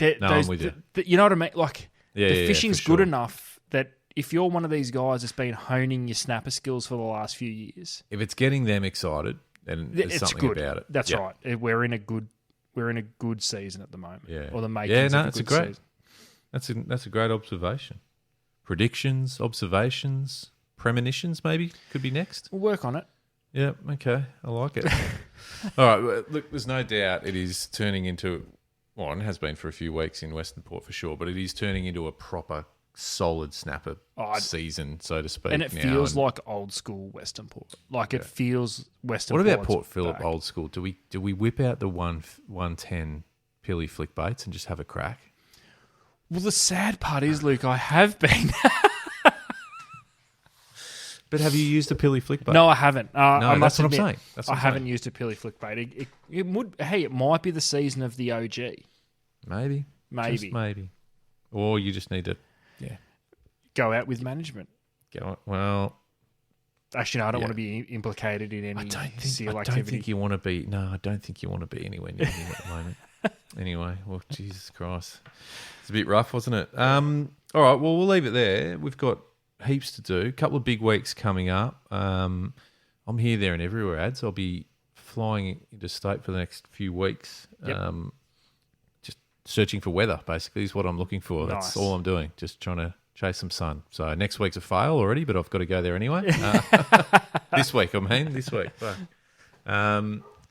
I'm with you. You know what I mean? Like, the fishing's good enough that if you're one of these guys that's been honing your snapper skills for the last few years, if it's getting them excited, then there's it's something good. about it. That's right. We're in a good season at the moment. Yeah. Or the makings of a good season. That's a great observation. Predictions, observations, premonitions maybe could be next. We'll work on it. Yeah, okay. I like it. All right, well, look, there's no doubt it is turning into, well, it has been for a few weeks in Western Port for sure, but it is turning into a proper solid snapper season, so to speak. And it feels like old school Western Port. Like it feels Western Port. What about Port Phillip old school? Do we whip out the 110 Pilly flick baits and just have a crack? Well, the sad part is, Luke, I have been. But have you used a Pilly flick bait? No, I haven't. I that's must what I'm admit, saying. I haven't used a Pilly flick bait. It might be the season of the OG. Maybe. Just maybe. Or you just need to, go out with management. Well, actually, no, I don't want to be implicated in any seal activity. I don't think you want to be. No, I don't think you want to be anywhere near him at the moment. Anyway, well, Jesus Christ, it's a bit rough, wasn't it? All right, well, we'll leave it there. We've got heaps to do. A couple of big weeks coming up. I'm here, there, and everywhere. Ads. I'll be flying into state for the next few weeks. Yep. Just searching for weather. Basically, is what I'm looking for. Nice. That's all I'm doing. Just trying to chase some sun. So next week's a fail already, but I've got to go there anyway. This week. But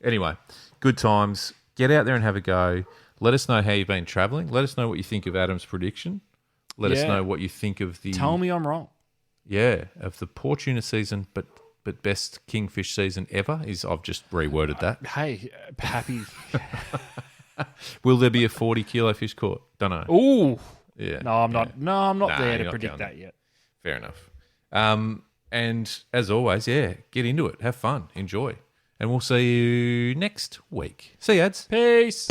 anyway, good times. Get out there and have a go. Let us know how you've been travelling. Let us know what you think of Adam's prediction. Let us know what you think of the... Tell me I'm wrong. Yeah, of the poor tuna season, but best kingfish season ever is... I've just reworded that. Hey, happy... Will there be a 40-kilo fish caught? Don't know. Ooh. Yeah. No, I'm not. No, I'm not there to not predict that yet. Fair enough. And as always, get into it. Have fun. Enjoy. And we'll see you next week. See you, ads. Peace.